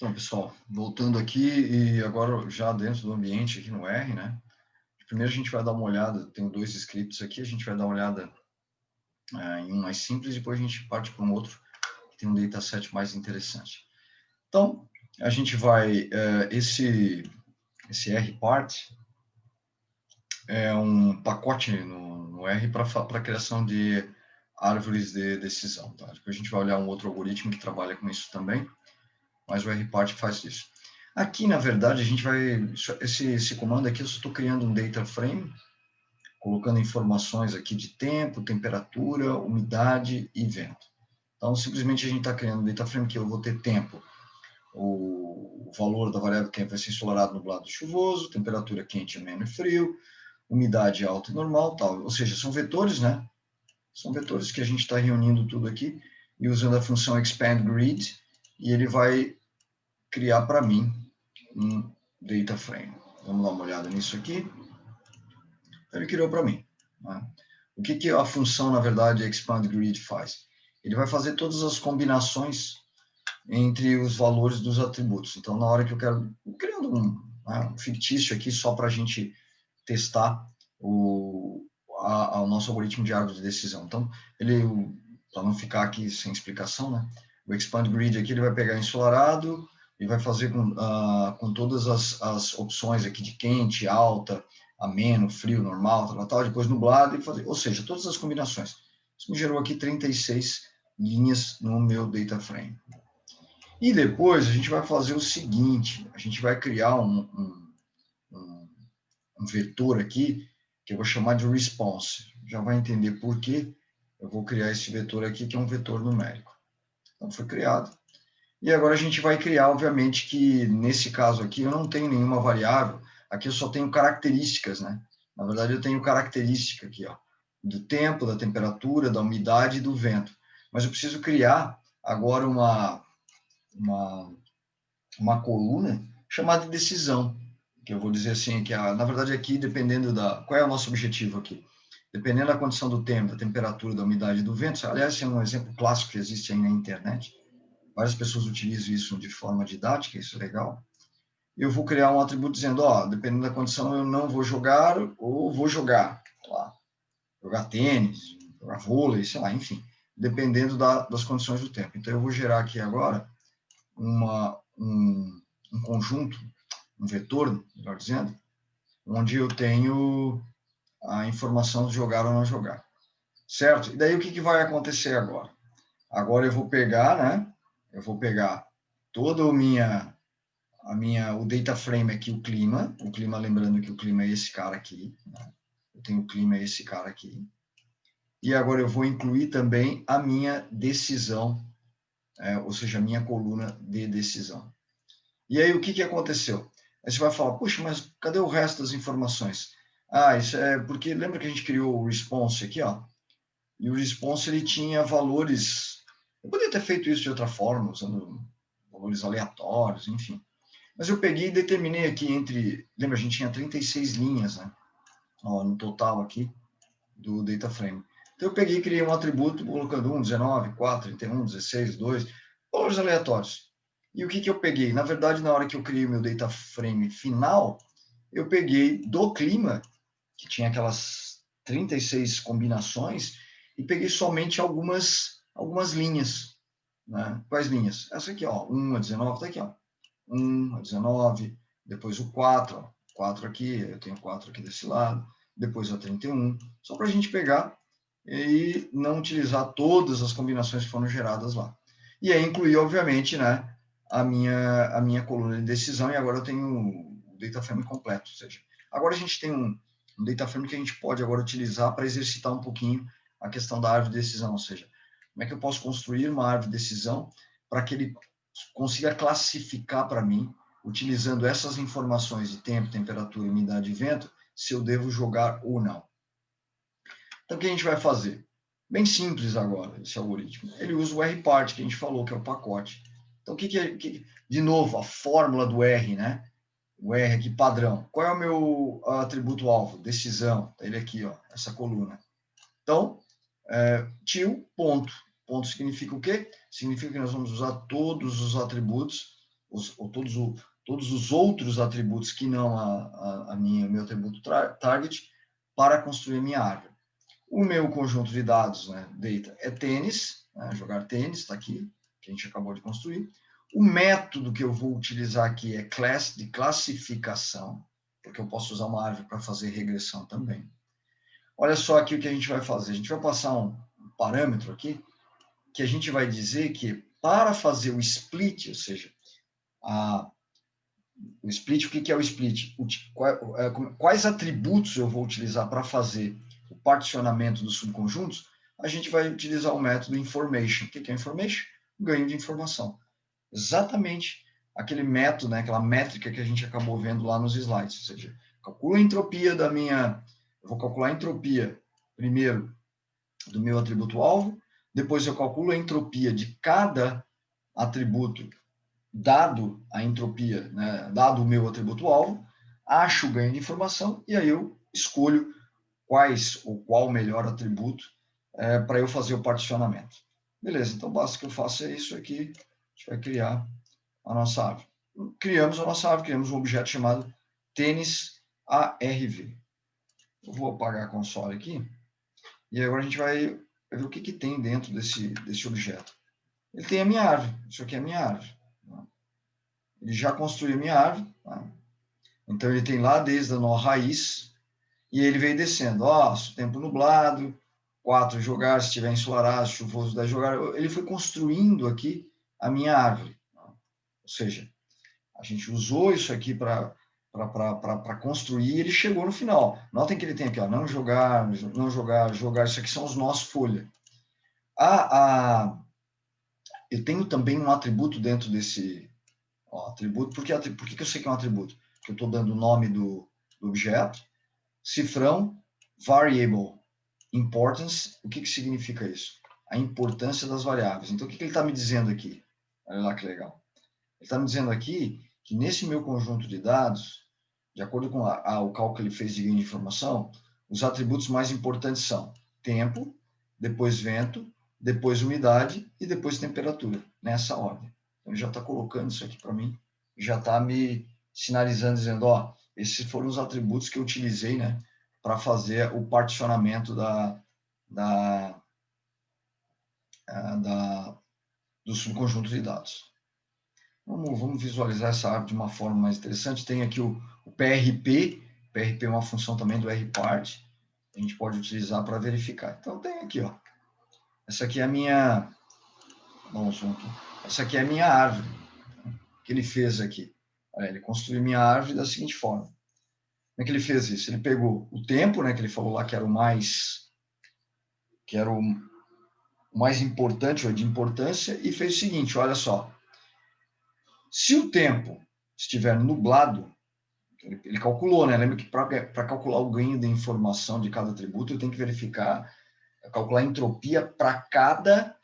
Então, pessoal, voltando aqui e agora já dentro do ambiente aqui no R, né? Primeiro a gente vai dar uma olhada, tenho dois scripts aqui, a gente vai dar uma olhada em um mais simples, depois a gente parte para um outro que tem um dataset mais interessante. Então, a gente vai, esse rpart é um pacote no R para a criação de árvores de decisão. Tá? Depois a gente vai olhar um outro algoritmo que trabalha com isso também, mas o rpart faz isso. Aqui, na verdade, a gente vai... Esse comando aqui, eu estou criando um data frame, colocando informações aqui de tempo, temperatura, umidade e vento. Então, simplesmente a gente está criando um data frame que eu vou ter tempo, o valor da variável tempo vai ser ensolarado, nublado e chuvoso, temperatura quente, ameno e frio, umidade alta e normal, tal. Ou seja, são vetores, né? São vetores que a gente está reunindo tudo aqui e usando a função expand grid, e ele vai criar para mim um data frame. Vamos dar uma olhada nisso aqui. Ele criou para mim. Né? O que a função, na verdade, expand grid faz? Ele vai fazer todas as combinações entre os valores dos atributos. Então, na hora que eu quero... criando um fictício aqui só para a gente testar o nosso algoritmo de árvore de decisão. Então, para não ficar aqui sem explicação, né? O expand grid aqui ele vai pegar ensolarado e vai fazer com todas as opções aqui de quente, alta, ameno, frio, normal, tal, depois nublado, e fazer, ou seja, todas as combinações. Isso me gerou aqui 36 linhas no meu data frame. E depois a gente vai fazer o seguinte, a gente vai criar um vetor aqui, que eu vou chamar de response. Já vai entender por que eu vou criar esse vetor aqui, que é um vetor numérico. Então, foi criado. E agora a gente vai criar, obviamente, que nesse caso aqui eu não tenho nenhuma variável, aqui eu só tenho características, né? Na verdade, eu tenho característica aqui, ó, do tempo, da temperatura, da umidade e do vento. Mas eu preciso criar agora uma coluna chamada de decisão, que eu vou dizer assim, que na verdade aqui, dependendo qual é o nosso objetivo aqui? Dependendo da condição do tempo, da temperatura, da umidade e do vento, aliás, esse é um exemplo clássico que existe aí na internet, várias pessoas utilizam isso de forma didática, isso é legal. Eu vou criar um atributo dizendo, dependendo da condição, eu não vou jogar ou vou jogar, lá, jogar tênis, jogar vôlei, sei lá, enfim, dependendo das condições do tempo. Então, eu vou gerar aqui agora um conjunto, um vetor, melhor dizendo, onde eu tenho a informação de jogar ou não jogar. Certo? E daí o que vai acontecer agora? Agora eu vou pegar, né? Eu vou pegar todo o data frame aqui, o clima, lembrando que o clima é esse cara aqui, né? Eu tenho o clima é esse cara aqui. E agora eu vou incluir também a minha decisão, ou seja, a minha coluna de decisão. E aí, o que aconteceu? Aí você vai falar, puxa, mas cadê o resto das informações? Isso é porque lembra que a gente criou o response aqui, ó? E o response, ele tinha valores... Eu poderia ter feito isso de outra forma, usando valores aleatórios, enfim. Mas eu peguei e determinei aqui entre... Lembra, a gente tinha 36 linhas, né? Ó, no total aqui, do data frame. Então, eu peguei e criei um atributo, colocando 1, 19, 4, 31, 16, 2, valores aleatórios. E o que eu peguei? Na verdade, na hora que eu criei o meu data frame final, eu peguei do clima, que tinha aquelas 36 combinações, e peguei somente algumas linhas. Né? Quais linhas? Essa aqui, ó, 1 a 19, tá aqui, ó. 1 a 19, depois o 4, ó, 4 aqui, eu tenho 4 aqui desse lado, depois a 31, só para a gente pegar e não utilizar todas as combinações que foram geradas lá. E aí incluir, obviamente, né, a minha coluna de decisão, e agora eu tenho o data frame completo. Ou seja, agora a gente tem um data frame que a gente pode agora utilizar para exercitar um pouquinho a questão da árvore de decisão, ou seja, como é que eu posso construir uma árvore de decisão para que ele consiga classificar para mim, utilizando essas informações de tempo, temperatura, umidade e vento, se eu devo jogar ou não. Então, o que a gente vai fazer? Bem simples agora, esse algoritmo. Ele usa o rpart, que a gente falou, que é o pacote. Então, de novo, a fórmula do R, né? O R aqui, padrão. Qual é o meu atributo-alvo? Decisão. Ele aqui, ó, essa coluna. Então, til, ponto. Ponto significa o quê? Significa que nós vamos usar todos os atributos todos os outros atributos que não meu atributo target para construir a minha árvore. O meu conjunto de dados, né, data, é tênis, né, jogar tênis, está aqui, que a gente acabou de construir. O método que eu vou utilizar aqui é class, de classificação, porque eu posso usar uma árvore para fazer regressão também. Olha só aqui o que a gente vai fazer. A gente vai passar um parâmetro aqui, que a gente vai dizer que para fazer o split, ou seja, o split, o que é o split? Quais atributos eu vou utilizar para fazer o particionamento dos subconjuntos? A gente vai utilizar o método information. O que é information? Ganho de informação. Exatamente aquele método, né, aquela métrica que a gente acabou vendo lá nos slides. Ou seja, calculo a entropia da minha... Eu vou calcular a entropia, primeiro, do meu atributo alvo, depois eu calculo a entropia de cada atributo dado a entropia, né, dado o meu atributo-alvo, acho o ganho de informação e aí eu escolho qual o melhor atributo para eu fazer o particionamento. Beleza, então basta que eu faça isso aqui, a gente vai criar a nossa árvore. Criamos a nossa árvore, criamos um objeto chamado tênis ARV. Eu vou apagar a console aqui e agora a gente vai ver o que tem dentro desse objeto. Ele tem a minha árvore, isso aqui é a minha árvore. Ele já construiu minha árvore, tá? Então ele tem lá desde a nó raiz, e ele veio descendo, tempo nublado, 4 jogar, se estiver ensolarado, chuvoso 10 jogar, ele foi construindo aqui a minha árvore. Tá? Ou seja, a gente usou isso aqui para construir, e ele chegou no final. Notem que ele tem aqui, não jogar, não jogar, jogar, isso aqui são os nós folha. Eu tenho também um atributo dentro desse... atributo, por que eu sei que é um atributo? Porque eu estou dando o nome do objeto, cifrão, variable, importance. O que significa isso? A importância das variáveis. Então, o que ele está me dizendo aqui? Olha lá que legal. Ele está me dizendo aqui que nesse meu conjunto de dados, de acordo com o cálculo que ele fez de ganho de informação, os atributos mais importantes são tempo, depois vento, depois umidade e depois temperatura, nessa ordem. Então, ele já está colocando isso aqui para mim, já está me sinalizando, dizendo, esses foram os atributos que eu utilizei, né, para fazer o particionamento do subconjunto de dados. Vamos visualizar essa árvore de uma forma mais interessante. Tem aqui o PRP. O PRP é uma função também do rpart. A gente pode utilizar para verificar. Então, tem aqui, essa aqui é a minha... Vamos zoom aqui. Essa aqui é a minha árvore que ele fez aqui. Olha, ele construiu minha árvore da seguinte forma. Como é que ele fez isso? Ele pegou o tempo, né, que ele falou lá que era o mais importante, ou de importância, e fez o seguinte, olha só. Se o tempo estiver nublado, ele calculou, né? Lembra que para calcular o ganho de informação de cada atributo, eu tenho que calcular a entropia para cada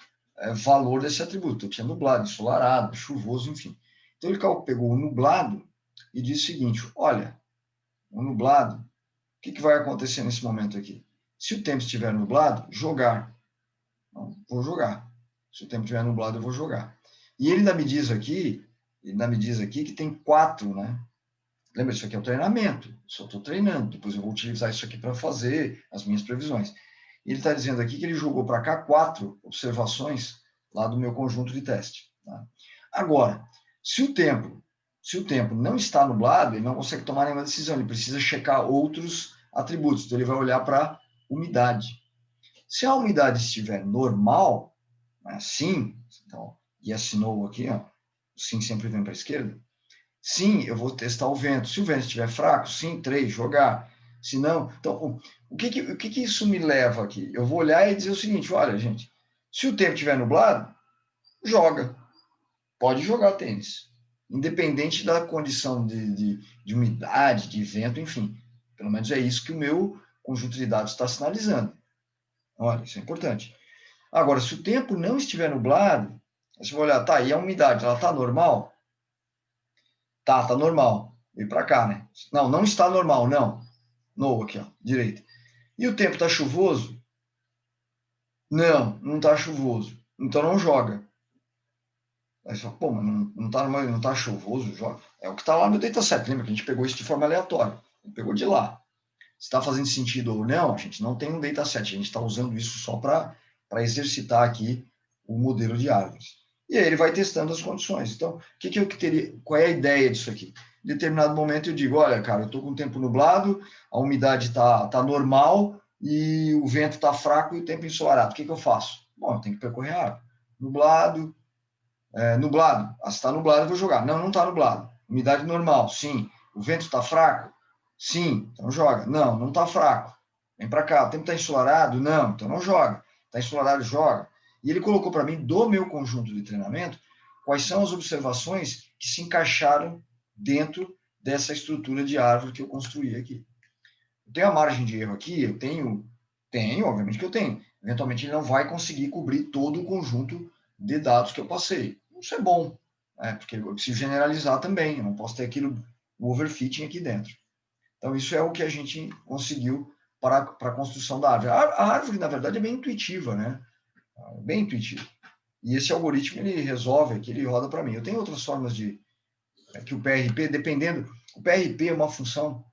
valor desse atributo. Eu tinha nublado, ensolarado, chuvoso, enfim. Então, ele pegou o nublado e disse o seguinte, olha, o nublado, o que vai acontecer nesse momento aqui? Se o tempo estiver nublado, jogar. Então, vou jogar. Se o tempo estiver nublado, eu vou jogar. E ele ainda me diz aqui que tem 4, né? Lembra, isso aqui é o treinamento. Só estou treinando. Depois eu vou utilizar isso aqui para fazer as minhas previsões. Ele está dizendo aqui que ele jogou para cá 4 observações lá do meu conjunto de teste. Tá? Agora, se o tempo não está nublado, ele não consegue tomar nenhuma decisão. Ele precisa checar outros atributos. Então, ele vai olhar para umidade. Se a umidade estiver normal, assim, então, e assinou aqui, o sim sempre vem para a esquerda, sim, eu vou testar o vento. Se o vento estiver fraco, sim, 3, jogar. Se não, então, o que isso me leva aqui? Eu vou olhar e dizer o seguinte, olha, gente, se o tempo estiver nublado, joga. Pode jogar tênis. Independente da condição de umidade, de vento, enfim. Pelo menos é isso que o meu conjunto de dados está sinalizando. Olha, isso é importante. Agora, se o tempo não estiver nublado, você vai olhar, tá, e a umidade, ela está normal? Tá normal. Vem para cá, né? Não está normal, não. No, aqui, direita. E o tempo está chuvoso? Não está chuvoso. Então não joga. Aí você fala, pô, mas não tá chuvoso, joga. É o que está lá no dataset, lembra que a gente pegou isso de forma aleatória, pegou de lá. Se está fazendo sentido ou não, a gente não tem um dataset, a gente está usando isso só para exercitar aqui o modelo de árvores. E aí ele vai testando as condições. Então, qual é a ideia disso aqui? Em determinado momento eu digo, olha, cara, eu estou com o tempo nublado, a umidade está normal e o vento está fraco e o tempo ensolarado. O que eu faço? Bom, eu tenho que percorrer a árvore. Nublado, nublado. Se está nublado, eu vou jogar. Não está nublado. Umidade normal, sim. O vento está fraco? Sim, então joga. Não está fraco. Vem para cá. O tempo está ensolarado? Não, então não joga. Está ensolarado, joga. E ele colocou para mim, do meu conjunto de treinamento, quais são as observações que se encaixaram dentro dessa estrutura de árvore que eu construí aqui. Eu tenho a margem de erro aqui? Eu tenho, obviamente que eu tenho. Eventualmente ele não vai conseguir cobrir todo o conjunto de dados que eu passei. Isso é bom, né? Porque eu preciso generalizar também, eu não posso ter aquilo, o overfitting aqui dentro. Então, isso é o que a gente conseguiu para a construção da árvore. A árvore, na verdade, é bem intuitiva, né? Bem intuitiva. E esse algoritmo, ele resolve aqui, ele roda para mim. Eu tenho outras formas de... que o PRP, dependendo... O PRP é uma função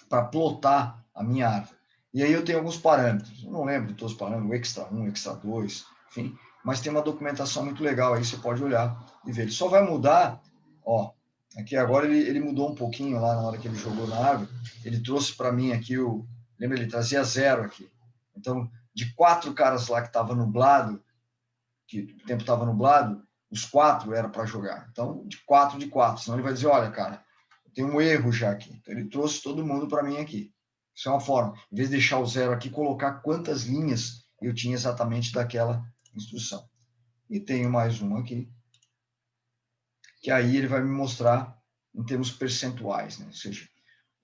para plotar a minha árvore. E aí eu tenho alguns parâmetros. Eu não lembro de todos os parâmetros, o extra 1, extra 2, enfim. Mas tem uma documentação muito legal aí, você pode olhar e ver. Ele só vai mudar, ó, aqui agora ele mudou um pouquinho lá na hora que ele jogou na árvore. Ele trouxe para mim aqui lembra, ele trazia 0 aqui. Então, de 4 caras lá que estava nublado, que o tempo estava nublado, os 4 era para jogar. Então, de 4, senão ele vai dizer, olha, cara, tem um erro já aqui. Então, ele trouxe todo mundo para mim aqui. Isso é uma forma. Em vez de deixar o 0 aqui, colocar quantas linhas eu tinha exatamente daquela instrução. E tenho mais uma aqui, que aí ele vai me mostrar em termos percentuais, né? Ou seja,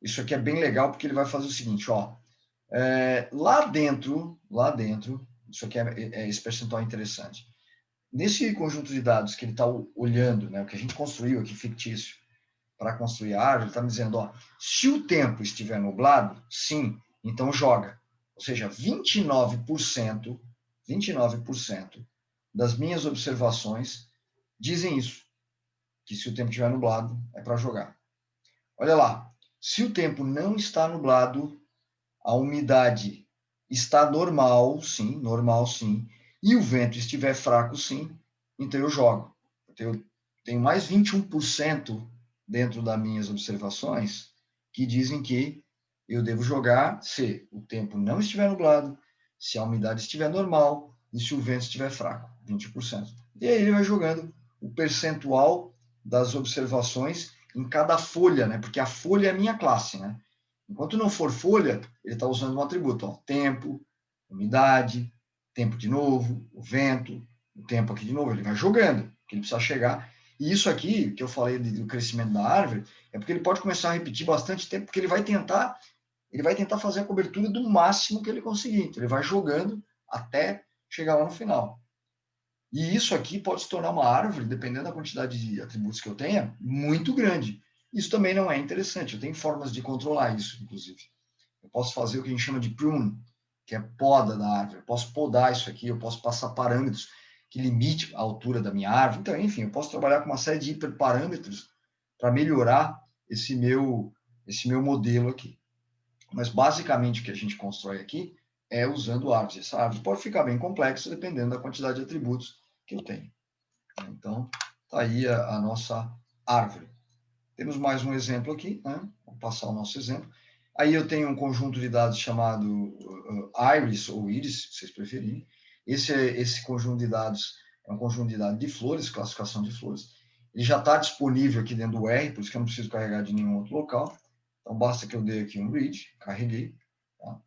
isso aqui é bem legal porque ele vai fazer o seguinte, ó, lá dentro, isso aqui esse percentual é interessante. Nesse conjunto de dados que ele está olhando, né, o que a gente construiu aqui fictício, para construir a árvore, ele está me dizendo, ó, se o tempo estiver nublado, sim, então joga. Ou seja, 29% das minhas observações dizem isso, que se o tempo estiver nublado, é para jogar. Olha lá, se o tempo não está nublado, a umidade está normal, sim, e o vento estiver fraco, sim, então eu jogo. Eu tenho mais 21% dentro das minhas observações que dizem que eu devo jogar se o tempo não estiver nublado, se a umidade estiver normal e se o vento estiver fraco, 20%. E aí ele vai jogando o percentual das observações em cada folha, né? Porque a folha é a minha classe, né? Enquanto não for folha, ele está usando um atributo, ó, tempo, umidade, tempo de novo, o vento, o tempo aqui de novo, ele vai jogando, porque ele precisa chegar. E isso aqui, que eu falei do crescimento da árvore, é porque ele pode começar a repetir bastante tempo, porque ele vai tentar fazer a cobertura do máximo que ele conseguir. Então, ele vai jogando até chegar lá no final. E isso aqui pode se tornar uma árvore, dependendo da quantidade de atributos que eu tenha, muito grande. Isso também não é interessante. Eu tenho formas de controlar isso, inclusive. Eu posso fazer o que a gente chama de prune, que é poda da árvore. Eu posso podar isso aqui, eu posso passar parâmetros que limitem a altura da minha árvore. Então, enfim, eu posso trabalhar com uma série de hiperparâmetros para melhorar esse meu modelo aqui. Mas, basicamente, o que a gente constrói aqui é usando árvores. Essa árvore pode ficar bem complexa, dependendo da quantidade de atributos que eu tenho. Então, está aí a nossa árvore. Temos mais um exemplo aqui, né? Vou passar o nosso exemplo. Aí eu tenho um conjunto de dados chamado Iris, ou Iris, se vocês preferirem. Esse conjunto de dados é um conjunto de dados de flores, classificação de flores. Ele já está disponível aqui dentro do R, por isso que eu não preciso carregar de nenhum outro local. Então, basta que eu dê aqui um read, carreguei. Tá?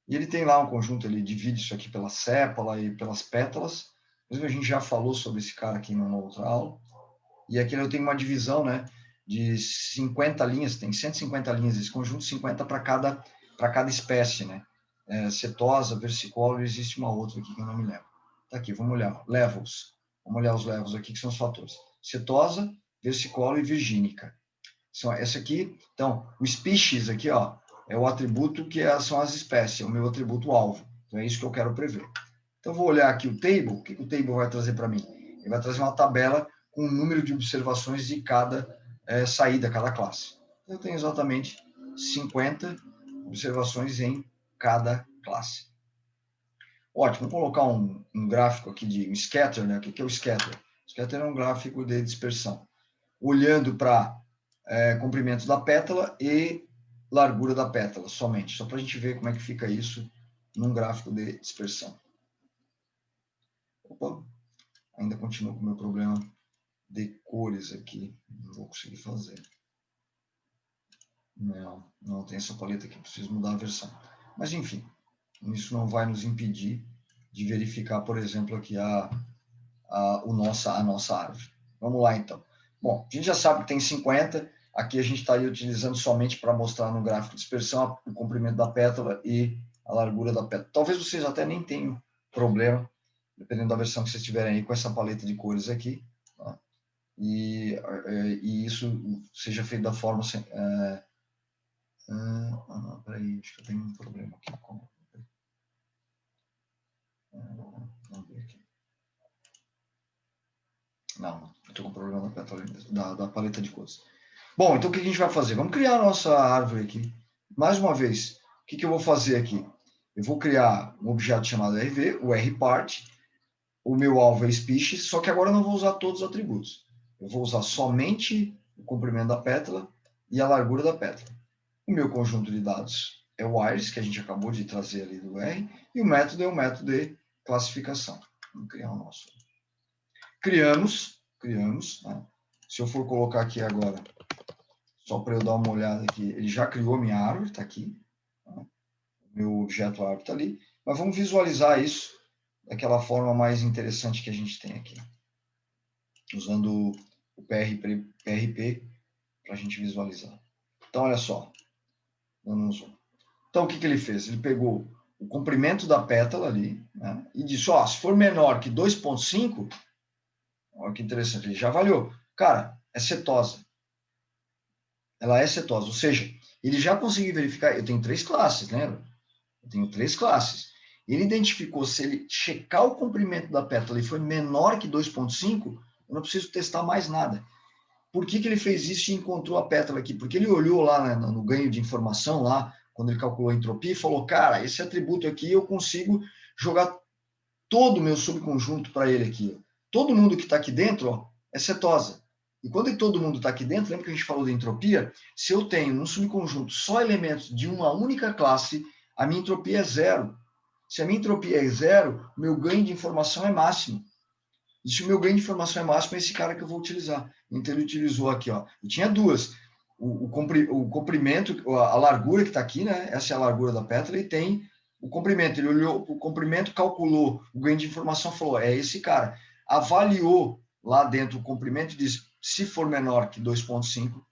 E ele tem lá um conjunto, ele divide isso aqui pela sépala e pelas pétalas. Inclusive, a gente já falou sobre esse cara aqui numa outra aula. E aqui eu tenho uma divisão, né, de 50 linhas, tem 150 linhas desse conjunto, 50 para cada espécie, né? Setosa, versicolor, existe uma outra aqui que eu não me lembro. Tá aqui, vamos olhar. Levels. Vamos olhar os levels aqui, que são os fatores. Setosa, versicolor e virgínica. Essa aqui, então, o species aqui, ó, é o atributo que são as espécies, é o meu atributo alvo. Então, é isso que eu quero prever. Então, vou olhar aqui o table. O que o table vai trazer para mim? Ele vai trazer uma tabela com o número de observações de cada saída, cada classe. Eu tenho exatamente 50 observações em cada classe. Ótimo, vamos colocar um gráfico aqui de um scatter, né? O que é o scatter? O scatter é um gráfico de dispersão, olhando para comprimento da pétala e largura da pétala somente, só para a gente ver como é que fica isso num gráfico de dispersão. Opa, ainda continuo com o meu problema de cores aqui, não vou conseguir fazer. Não tem essa paleta aqui, preciso mudar a versão. Mas enfim, isso não vai nos impedir de verificar, por exemplo, aqui a nossa árvore. Vamos lá, então. Bom, a gente já sabe que tem 50, aqui a gente estaria utilizando somente para mostrar no gráfico de dispersão o comprimento da pétala e a largura da pétala. Talvez vocês até nem tenham problema, dependendo da versão que vocês tiverem aí, com essa paleta de cores aqui, tá? E isso seja feito da forma... peraí, acho que eu tenho um problema aqui. Vamos ver aqui. Não, eu estou com problema da paleta de cores. Bom, então o que a gente vai fazer? Vamos criar a nossa árvore aqui. Mais uma vez, o que eu vou fazer aqui? Eu vou criar um objeto chamado RV, o RPart. O meu alvo é species, só que agora eu não vou usar todos os atributos. Eu vou usar somente o comprimento da pétala e a largura da pétala. O meu conjunto de dados é o iris, que a gente acabou de trazer ali do R, e o método é o método de classificação. Vamos criar o nosso. Criamos, né? Se eu for colocar aqui agora, só para eu dar uma olhada aqui, ele já criou minha árvore, está aqui. Tá? Meu objeto árvore está ali. Mas vamos visualizar isso daquela forma mais interessante que a gente tem aqui. Usando o PRP para a gente visualizar. Então, olha só. Então, o que ele fez? Ele pegou o comprimento da pétala ali, né, e disse, se for menor que 2,5, olha que interessante, ele já avaliou. Cara, é setosa. Ela é setosa, ou seja, ele já conseguiu verificar, eu tenho 3 classes, lembra? Eu tenho 3 classes. Ele identificou, se ele checar o comprimento da pétala e foi menor que 2,5, eu não preciso testar mais nada. Por que ele fez isso e encontrou a pétala aqui? Porque ele olhou lá, né, no ganho de informação, lá, quando ele calculou a entropia, e falou, cara, esse atributo aqui eu consigo jogar todo o meu subconjunto para ele aqui. Todo mundo que está aqui dentro é cetosa. E quando todo mundo está aqui dentro, lembra que a gente falou da entropia? Se eu tenho num subconjunto só elementos de uma única classe, a minha entropia é 0. Se a minha entropia é 0, o meu ganho de informação é máximo. E se o meu ganho de informação é máximo, é esse cara que eu vou utilizar. Então, ele utilizou aqui, ó. E tinha duas. O comprimento, a largura que está aqui, né? Essa é a largura da pétala, e tem o comprimento. Ele olhou o comprimento, calculou o ganho de informação, falou, é esse cara. Avaliou lá dentro o comprimento e disse, se for menor que 2,5,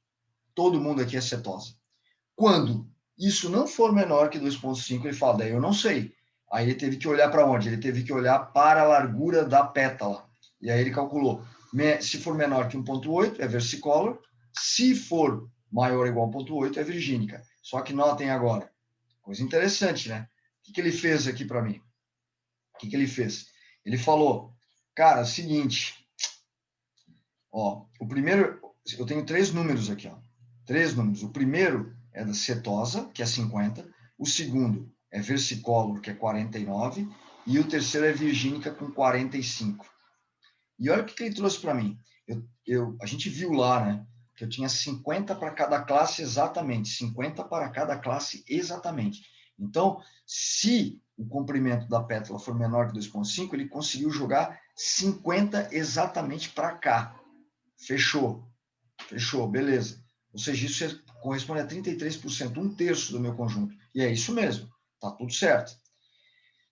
todo mundo aqui é cetosa. Quando isso não for menor que 2,5, ele fala, daí eu não sei. Aí ele teve que olhar para onde? Ele teve que olhar para a largura da pétala. E aí ele calculou, se for menor que 1,8, é versicolor, se for maior ou igual a 1,8, é virgínica. Só que notem agora, coisa interessante, né? O que ele fez aqui para mim? O que ele fez? Ele falou, cara, é o seguinte, o primeiro, eu tenho 3 números aqui, 3 números. O primeiro é da cetosa, que é 50, o segundo é versicolor, que é 49, e o terceiro é virgínica, com 45. E olha o que ele trouxe para mim. A gente viu lá, né, que eu tinha 50 para cada classe exatamente, 50 para cada classe exatamente. Então, se o comprimento da pétala for menor que 2,5, ele conseguiu jogar 50 exatamente para cá. Fechou, beleza. Ou seja, isso corresponde a 33%, 1/3 do meu conjunto. E é isso mesmo, tá tudo certo.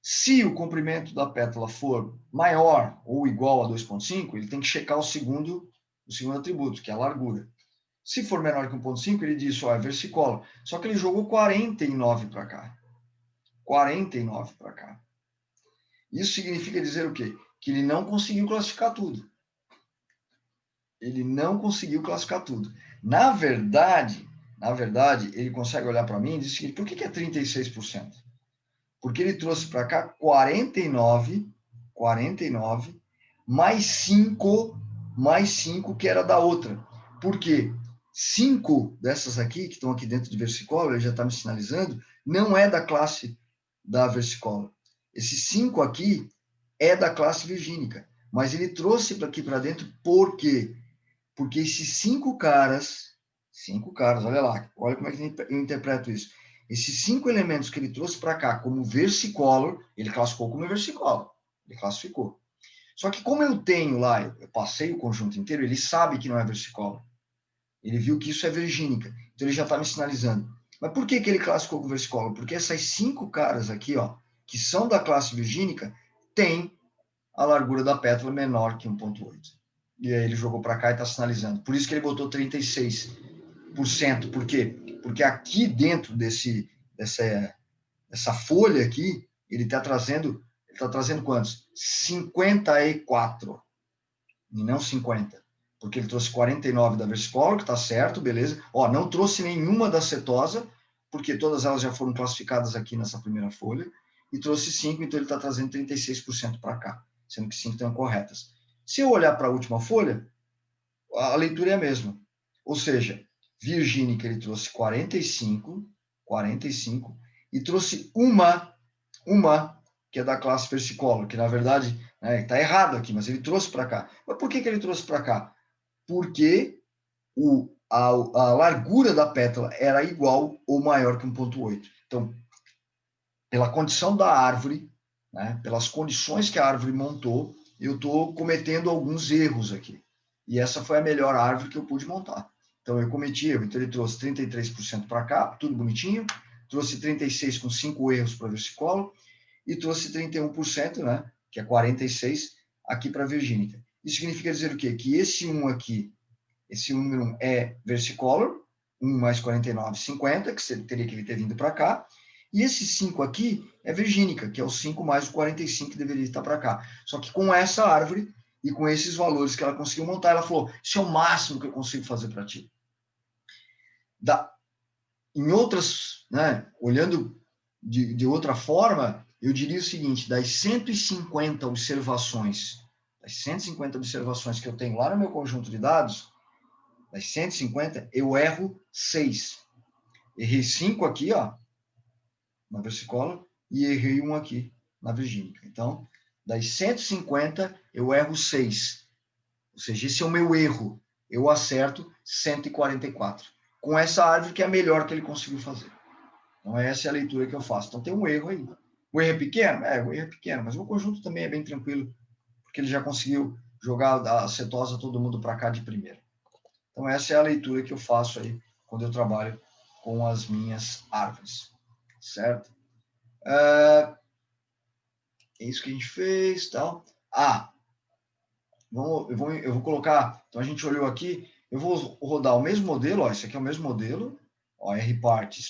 Se o comprimento da pétala for maior ou igual a 2,5, ele tem que checar o segundo atributo, que é a largura. Se for menor que 1,5, ele diz, é versicolor. Só que ele jogou 49 para cá. 49 para cá. Isso significa dizer o quê? Que ele não conseguiu classificar tudo. Ele não conseguiu classificar tudo. Na verdade, ele consegue olhar para mim e dizer o seguinte, por que é 36%? Porque ele trouxe para cá 49, mais 5 mais 5 que era da outra. Por quê? 5 dessas aqui, que estão aqui dentro de versicolor, ele já está me sinalizando, não é da classe da versicolor. Esse 5 aqui é da classe virgínica, mas ele trouxe aqui para dentro por quê? Porque esses 5 caras, olha lá, olha como é que eu interpreto isso. Esses 5 elementos que ele trouxe para cá como versicolor, ele classificou como versicolor, ele classificou. Só que como eu tenho lá, eu passei o conjunto inteiro, ele sabe que não é versicolor. Ele viu que isso é virgínica, então ele já está me sinalizando. Mas por que ele classificou como versicolor? Porque essas 5 caras aqui, ó, que são da classe virgínica, têm a largura da pétala menor que 1,8. E aí ele jogou para cá e está sinalizando. Por isso que ele botou 36%. Por quê? Porque aqui dentro dessa folha aqui, ele está trazendo quantos? 54. E não 50. Porque ele trouxe 49 da versicolor, que está certo, beleza. Ó, não trouxe nenhuma da cetosa, porque todas elas já foram classificadas aqui nessa primeira folha. E trouxe 5, então ele está trazendo 36% para cá, sendo que 5 estão corretas. Se eu olhar para a última folha, a leitura é a mesma. Ou seja, virgínica ele trouxe 45, e trouxe uma que é da classe versicolor, que na verdade está errado aqui, mas ele trouxe para cá. Mas por que ele trouxe para cá? Porque a largura da pétala era igual ou maior que 1,8. Então, pela condição da árvore, né, pelas condições que a árvore montou, eu estou cometendo alguns erros aqui. E essa foi a melhor árvore que eu pude montar. Então, eu cometi erro. Então, ele trouxe 33% para cá, tudo bonitinho. Trouxe 36% com 5 erros para versicolor. E trouxe 31%, né, que é 46%, aqui para a virgínica. Isso significa dizer o quê? Que esse 1 aqui, esse número 1 é versicolor, 1 mais 49, 50, que teria que ter vindo para cá. E esse 5 aqui é virgínica, que é o 5 mais o 45 que deveria estar para cá. Só que com essa árvore e com esses valores que ela conseguiu montar, ela falou, isso é o máximo que eu consigo fazer para ti. Em outras, né, olhando de outra forma, eu diria o seguinte, das 150 observações que eu tenho lá no meu conjunto de dados, das 150, eu erro 6. Errei 5 aqui, ó, na versicolor, e errei 1 aqui, na virgínica. Então, das 150, eu erro 6. Ou seja, esse é o meu erro. Eu acerto 144. Com essa árvore que é a melhor que ele conseguiu fazer. Então, essa é a leitura que eu faço. Então, tem um erro aí. O erro é pequeno? O erro é pequeno, mas o conjunto também é bem tranquilo, porque ele já conseguiu jogar a cetosa todo mundo para cá de primeira. Então, essa é a leitura que eu faço aí quando eu trabalho com as minhas árvores. Certo? É isso que a gente fez, tal. Eu vou colocar... Então, a gente olhou aqui, eu vou rodar o mesmo modelo, ó, esse aqui é o mesmo modelo, ó, R-part,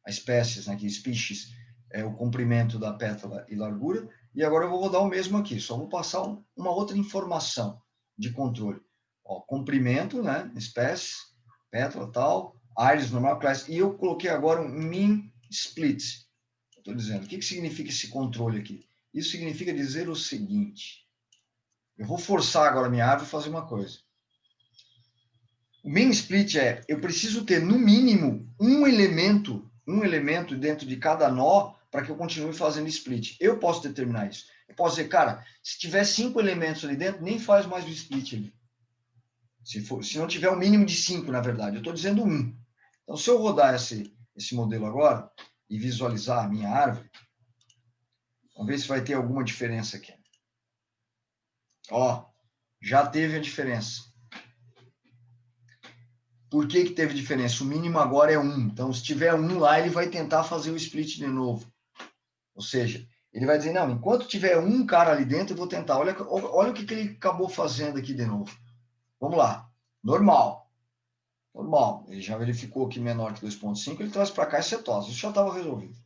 a espécies, né, aqui, species, é o comprimento da pétala e largura, e agora eu vou rodar o mesmo aqui, só vou passar uma outra informação de controle. Ó, comprimento, né, espécie, pétala, tal, iris, normal, class, e eu coloquei agora um min split. Estou dizendo, o que significa esse controle aqui? Isso significa dizer o seguinte, eu vou forçar agora a minha árvore a fazer uma coisa. O min split eu preciso ter, no mínimo, um elemento dentro de cada nó para que eu continue fazendo split. Eu posso determinar isso. Eu posso dizer, cara, se tiver 5 elementos ali dentro, nem faz mais o split ali. Se não tiver um mínimo de 5, na verdade. Eu estou dizendo 1. Então, se eu rodar esse modelo agora e visualizar a minha árvore, vamos ver se vai ter alguma diferença aqui. Ó, já teve a diferença. Por que teve diferença? O mínimo agora é 1. Então, se tiver 1 lá, ele vai tentar fazer o split de novo. Ou seja, ele vai dizer, não, enquanto tiver um cara ali dentro, eu vou tentar. Olha o que ele acabou fazendo aqui de novo. Vamos lá. Normal. Ele já verificou que menor que 2,5, ele traz para cá e cetose. Isso já estava resolvido.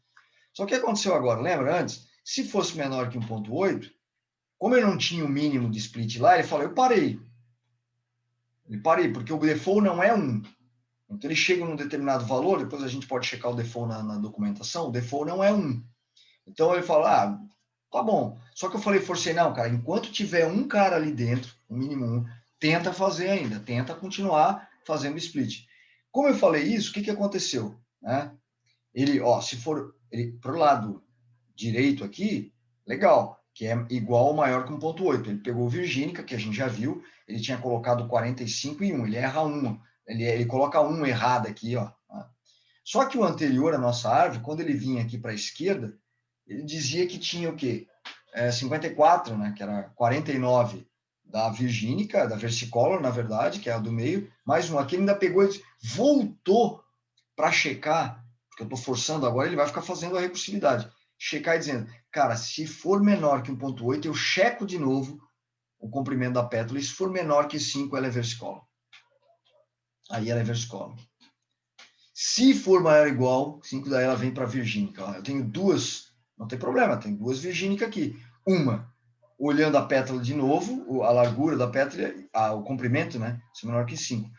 Só que o que aconteceu agora? Lembra antes? Se fosse menor que 1,8, como eu não tinha o mínimo de split lá, ele falou, eu parei. Porque o default não é 1. Então, ele chega num determinado valor, depois a gente pode checar o default na documentação, o default não é 1. Então, ele fala, tá bom. Só que eu forcei, não, cara, enquanto tiver um cara ali dentro, o mínimo 1, tenta fazer ainda, tenta continuar fazendo split. Como eu falei isso, o que aconteceu? Né? Ele, ó, se for para o lado direito aqui, legal, que é igual ou maior que 1.8. Ele pegou Virgínica, que a gente já viu, ele tinha colocado 45 e 1, ele erra 1. Ele coloca 1 errado aqui, ó. Só que o anterior à nossa árvore, quando ele vinha aqui para a esquerda, ele dizia que tinha o quê? 54, né, que era 49 da Virgínica, da versicolor, na verdade, que é a do meio, mais um aqui, ele ainda pegou e voltou para checar, porque eu estou forçando agora, ele vai ficar fazendo a recursividade. Checar e dizendo, cara, se for menor que 1.8, eu checo de novo o comprimento da pétala, e se for menor que 5, ela é versicolor. Aí ela é versicolor. Se for maior ou igual, 5 daí ela vem para virgínica. Eu tenho duas, não tem problema, tem duas virgínicas aqui. Uma, olhando a pétala de novo, a largura da pétala, o comprimento, né? Se é menor que 5.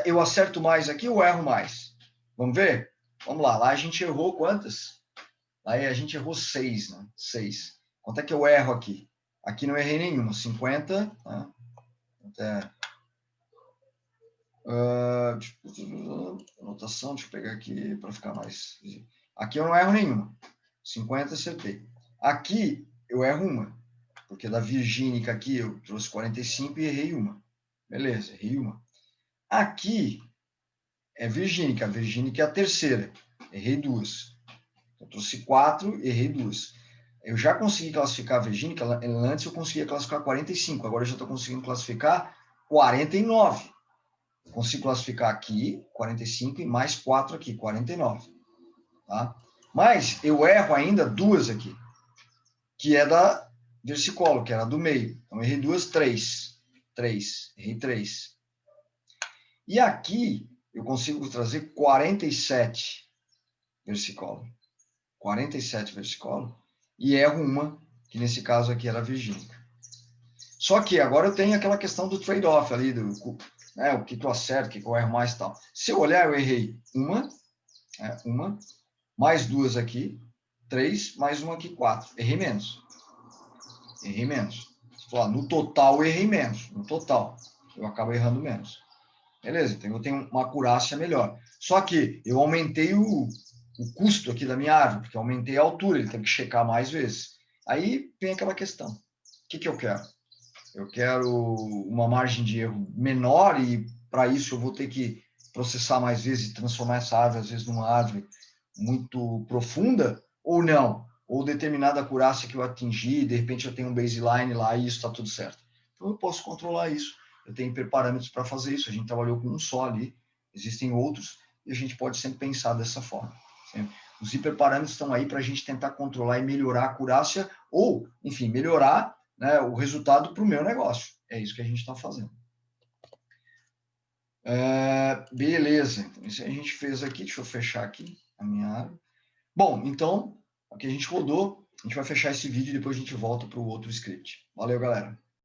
Eu acerto mais aqui ou erro mais? Vamos ver? Vamos lá. Lá a gente errou quantas? Lá a gente errou 6, né? 6. Quanto é que eu erro aqui? Aqui não errei nenhuma. 50. Tá? Anotação, deixa eu pegar aqui para ficar mais. Aqui eu não erro nenhuma. 50 acertei. Aqui eu erro uma, porque da virgínica aqui eu trouxe 45 e errei uma. Beleza, errei uma. Aqui é virgínica, a virgínica é a terceira. Errei duas. Eu trouxe 4, errei duas. Eu já consegui classificar a virgínica, antes eu conseguia classificar 45, agora eu já estou conseguindo classificar 49. Consigo classificar aqui, 45, e mais 4 aqui, 49. Tá? Mas eu erro ainda duas aqui, que é da versicolor, que era do meio. Então, errei duas, 3. 3. Errei 3. E aqui, eu consigo trazer 47 versicolor. 47 versicolor. E erro uma, que nesse caso aqui era virgínica. Só que agora eu tenho aquela questão do trade-off ali, o que eu acerto, o que eu erro mais e tal. Se eu olhar, eu errei uma, mais duas aqui, 3, mais uma aqui, 4. Errei menos. Errei menos. No total, eu errei menos. No total, eu acabo errando menos. Beleza, então eu tenho uma acurácia melhor. Só que eu aumentei o custo aqui da minha árvore, porque eu aumentei a altura, ele tem que checar mais vezes. Aí vem aquela questão. O que eu quero? Eu quero uma margem de erro menor e, para isso, eu vou ter que processar mais vezes e transformar essa árvore, às vezes, numa árvore muito profunda, ou não? Ou determinada acurácia que eu atingi, de repente eu tenho um baseline lá e isso está tudo certo. Então, eu posso controlar isso. Eu tenho hiperparâmetros para fazer isso. A gente trabalhou com um só ali, existem outros, e a gente pode sempre pensar dessa forma. Sempre. Os hiperparâmetros estão aí para a gente tentar controlar e melhorar a acurácia, ou, enfim, melhorar, né, o resultado para o meu negócio. É isso que a gente está fazendo. Beleza. Então, isso a gente fez aqui. Deixa eu fechar aqui a minha área. Bom, então, aqui a gente rodou. A gente vai fechar esse vídeo e depois a gente volta para o outro script. Valeu, galera.